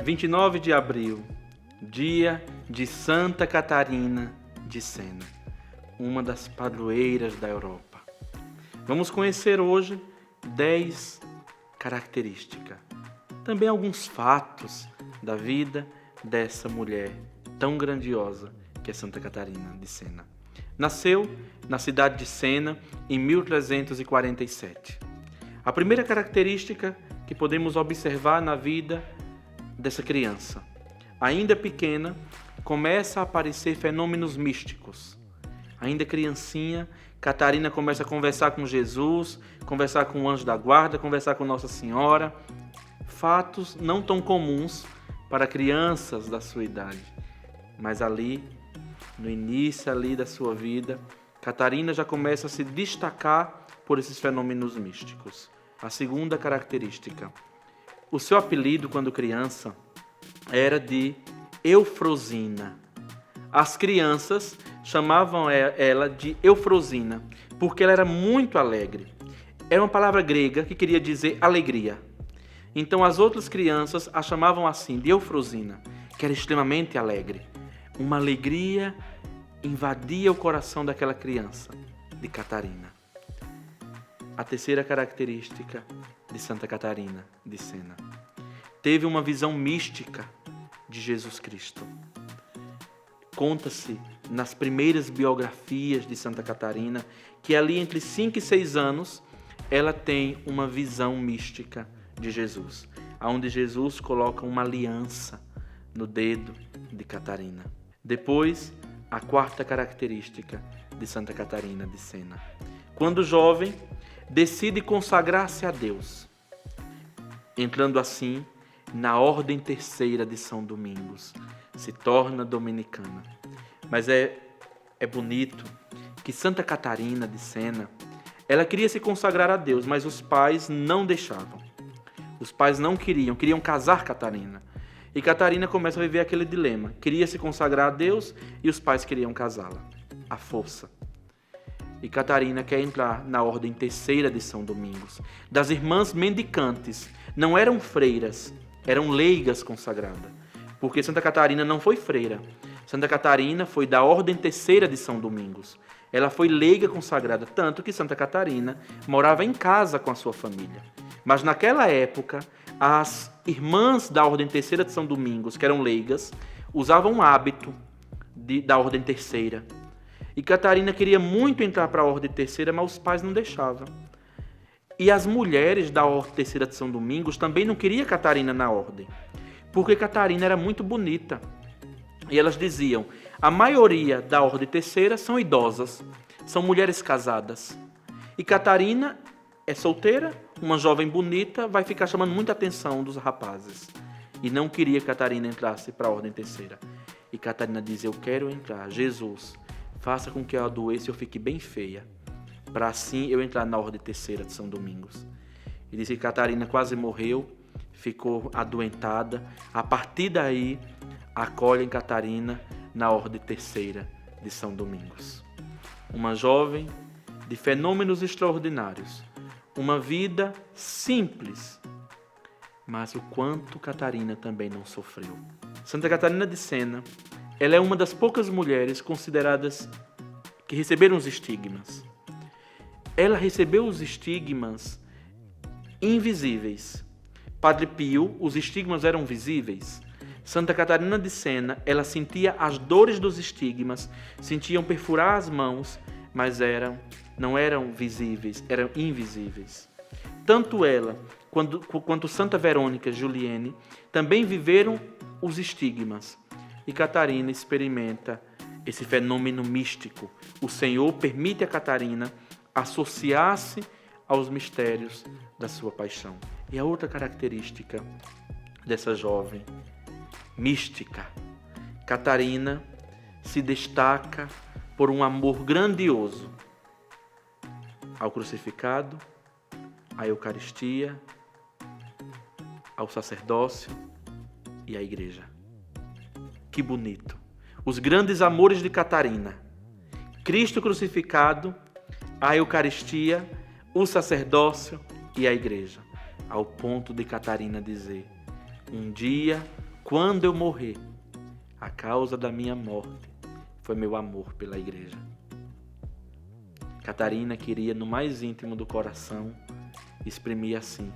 29 de abril, dia de Santa Catarina de Sena, uma das padroeiras da Europa. Vamos conhecer hoje 10 características, também alguns fatos da vida dessa mulher tão grandiosa que é Santa Catarina de Sena. Nasceu na cidade de Sena em 1347. A primeira característica que podemos observar na vida dessa criança, ainda pequena, começa a aparecer fenômenos místicos. Ainda criancinha, Catarina começa a conversar com Jesus, conversar com o anjo da guarda, conversar com Nossa Senhora. Fatos não tão comuns para crianças da sua idade. Mas ali, no início ali da sua vida, Catarina já começa a se destacar por esses fenômenos místicos. A segunda característica, o seu apelido quando criança era de Eufrosina. As crianças chamavam ela de Eufrosina, porque ela era muito alegre. Era uma palavra grega que queria dizer alegria. Então as outras crianças a chamavam assim, de Eufrosina, que era extremamente alegre. Uma alegria invadia o coração daquela criança, de Catarina. A terceira característica de Santa Catarina de Sena, teve uma visão mística de Jesus Cristo. Conta-se nas primeiras biografias de Santa Catarina que ali entre 5 e 6 anos ela tem uma visão mística de Jesus, onde Jesus coloca uma aliança no dedo de Catarina. Depois, a quarta característica de Santa Catarina de Sena, quando jovem, decide consagrar-se a Deus, entrando assim na Ordem Terceira de São Domingos, se torna dominicana. Mas é bonito que Santa Catarina de Sena, ela queria se consagrar a Deus, mas os pais não deixavam. Os pais não queriam casar Catarina. E Catarina começa a viver aquele dilema, queria se consagrar a Deus e os pais queriam casá-la, à força. E Catarina quer entrar na Ordem Terceira de São Domingos, das Irmãs Mendicantes. Não eram freiras, eram leigas consagradas, porque Santa Catarina não foi freira. Santa Catarina foi da Ordem Terceira de São Domingos. Ela foi leiga consagrada, tanto que Santa Catarina morava em casa com a sua família. Mas naquela época, as irmãs da Ordem Terceira de São Domingos, que eram leigas, usavam um hábito da Ordem Terceira. E Catarina queria muito entrar para a Ordem Terceira, mas os pais não deixavam. E as mulheres da Ordem Terceira de São Domingos também não queriam Catarina na ordem, porque Catarina era muito bonita. E elas diziam, a maioria da Ordem Terceira são idosas, são mulheres casadas. E Catarina é solteira, uma jovem bonita, vai ficar chamando muita atenção dos rapazes. E não queria que Catarina entrasse para a Ordem Terceira. E Catarina dizia, eu quero entrar, Jesus, faça com que eu adoeça e eu fique bem feia, para assim eu entrar na Ordem Terceira de São Domingos. E disse que Catarina quase morreu, ficou adoentada. A partir daí, acolhem Catarina na Ordem Terceira de São Domingos. Uma jovem de fenômenos extraordinários, uma vida simples, mas o quanto Catarina também não sofreu. Santa Catarina de Sena, ela é uma das poucas mulheres consideradas que receberam os estigmas. Ela recebeu os estigmas invisíveis. Padre Pio, os estigmas eram visíveis. Santa Catarina de Sena, ela sentia as dores dos estigmas, sentiam perfurar as mãos, mas não eram visíveis, eram invisíveis. Tanto ela quanto Santa Verônica Juliene também viveram os estigmas. E Catarina experimenta esse fenômeno místico. O Senhor permite a Catarina associar-se aos mistérios da sua paixão. E a outra característica dessa jovem mística, Catarina se destaca por um amor grandioso ao crucificado, à Eucaristia, ao sacerdócio e à igreja. Que bonito! Os grandes amores de Catarina: Cristo crucificado, a Eucaristia, o sacerdócio e a igreja. Ao ponto de Catarina dizer: um dia, quando eu morrer, a causa da minha morte foi meu amor pela igreja. Catarina queria, no mais íntimo do coração, exprimir assim,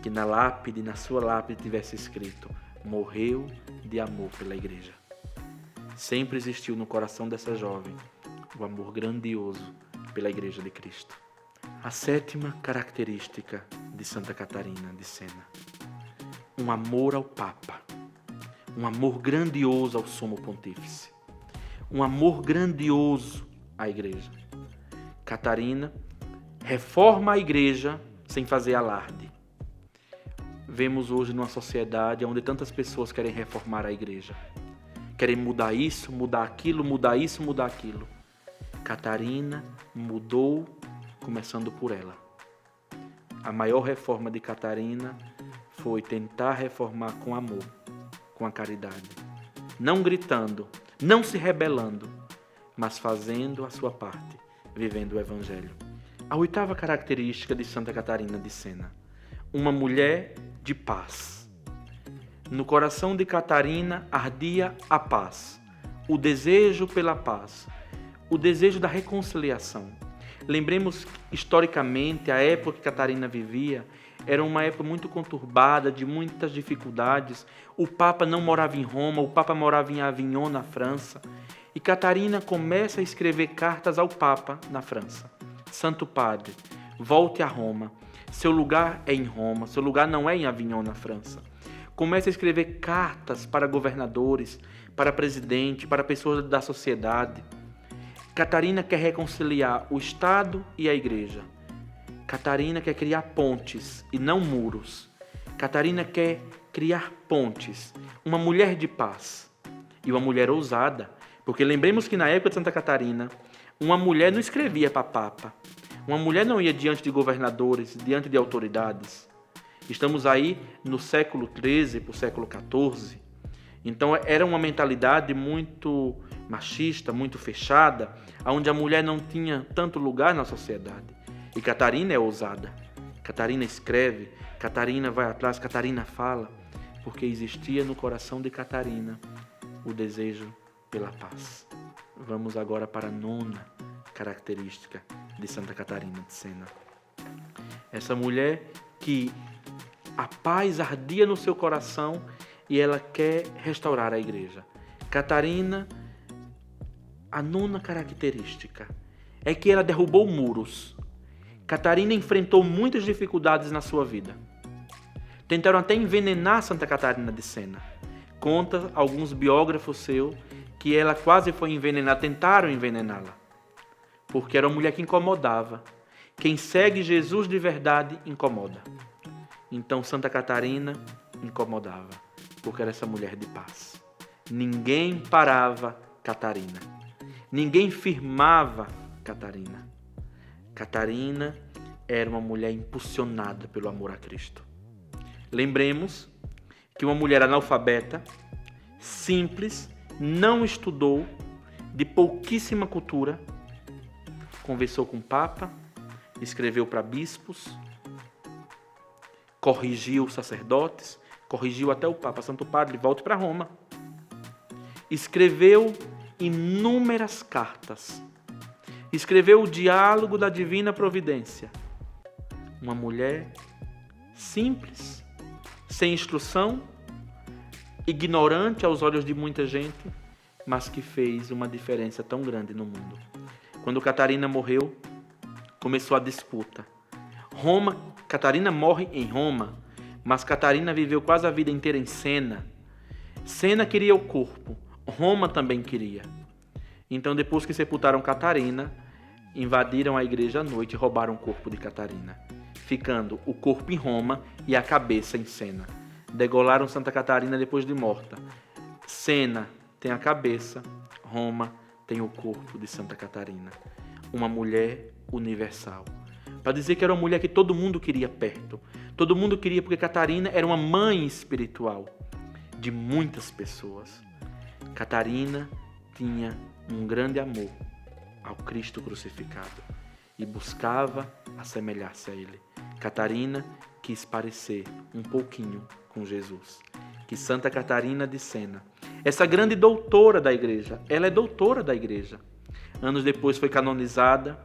que na lápide, na sua lápide tivesse escrito: morreu de amor pela igreja. Sempre existiu no coração dessa jovem o amor grandioso pela igreja de Cristo. A sétima característica de Santa Catarina de Sena: um amor ao Papa, um amor grandioso ao Sumo Pontífice, um amor grandioso à igreja. Catarina reforma a igreja sem fazer alarde. Vemos hoje numa sociedade onde tantas pessoas querem reformar a igreja. Querem mudar isso, mudar aquilo, mudar isso, mudar aquilo. Catarina mudou, começando por ela. A maior reforma de Catarina foi tentar reformar com amor, com a caridade. Não gritando, não se rebelando, mas fazendo a sua parte, vivendo o Evangelho. A oitava característica de Santa Catarina de Sena: uma mulher de paz. No coração de Catarina ardia a paz, o desejo pela paz, o desejo da reconciliação. Lembremos, historicamente, a época que Catarina vivia era uma época muito conturbada, de muitas dificuldades. O Papa não morava em Roma, o Papa morava em Avignon, na França. E Catarina começa a escrever cartas ao Papa na França. Santo Padre, volte a Roma. Seu lugar é em Roma, seu lugar não é em Avignon, na França. Começa a escrever cartas para governadores, para presidente, para pessoas da sociedade. Catarina quer reconciliar o Estado e a Igreja. Catarina quer criar pontes e não muros. Catarina quer criar pontes. Uma mulher de paz e uma mulher ousada. Porque lembremos que na época de Santa Catarina, uma mulher não escrevia para Papa. Uma mulher não ia diante de governadores, diante de autoridades. Estamos aí no século XIII para o século XIV. Então era uma mentalidade muito machista, muito fechada, onde a mulher não tinha tanto lugar na sociedade. E Catarina é ousada. Catarina escreve, Catarina vai atrás, Catarina fala, porque existia no coração de Catarina o desejo pela paz. Vamos agora para a nona característica de Santa Catarina de Sena. Essa mulher que a paz ardia no seu coração e ela quer restaurar a igreja. Catarina, a nona característica é que ela derrubou muros. Catarina enfrentou muitas dificuldades na sua vida. Tentaram até envenenar Santa Catarina de Sena. Conta alguns biógrafos seus que ela quase foi envenenada, tentaram envenená-la, porque era uma mulher que incomodava. Quem segue Jesus de verdade incomoda. Então Santa Catarina incomodava, porque era essa mulher de paz. Ninguém parava Catarina. Ninguém firmava Catarina. Catarina era uma mulher impulsionada pelo amor a Cristo. Lembremos que uma mulher analfabeta, simples, não estudou, de pouquíssima cultura, conversou com o Papa, escreveu para bispos, corrigiu os sacerdotes, corrigiu até o Papa. Santo Padre, volte para Roma. Escreveu inúmeras cartas. Escreveu o Diálogo da Divina Providência. Uma mulher simples, sem instrução, ignorante aos olhos de muita gente, mas que fez uma diferença tão grande no mundo. Quando Catarina morreu, começou a disputa. Catarina morre em Roma, mas Catarina viveu quase a vida inteira em Sena. Sena queria o corpo, Roma também queria. Então, depois que sepultaram Catarina, invadiram a igreja à noite e roubaram o corpo de Catarina, ficando o corpo em Roma e a cabeça em Sena. Degolaram Santa Catarina depois de morta. Sena tem a cabeça, Roma tem o corpo de Santa Catarina. Uma mulher universal. Para dizer que era uma mulher que todo mundo queria perto. Todo mundo queria, porque Catarina era uma mãe espiritual de muitas pessoas. Catarina tinha um grande amor ao Cristo crucificado e buscava assemelhar-se a Ele. Catarina quis parecer um pouquinho com Jesus. que Santa Catarina de Sena, essa grande doutora da igreja, ela é doutora da igreja. Anos depois foi canonizada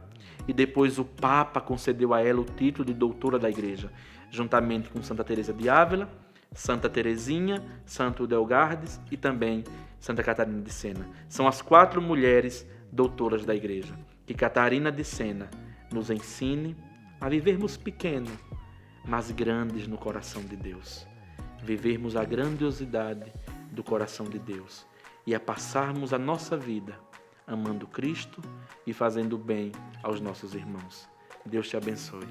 e depois o Papa concedeu a ela o título de doutora da igreja, juntamente com Santa Teresa de Ávila, Santa Teresinha, Santo Delgardes e também Santa Catarina de Sena. São as 4 mulheres doutoras da igreja. Que Catarina de Sena nos ensine a vivermos pequeno, mas grandes no coração de Deus. Vivermos a grandiosidade do coração de Deus e a passarmos a nossa vida amando Cristo e fazendo bem aos nossos irmãos. Deus te abençoe.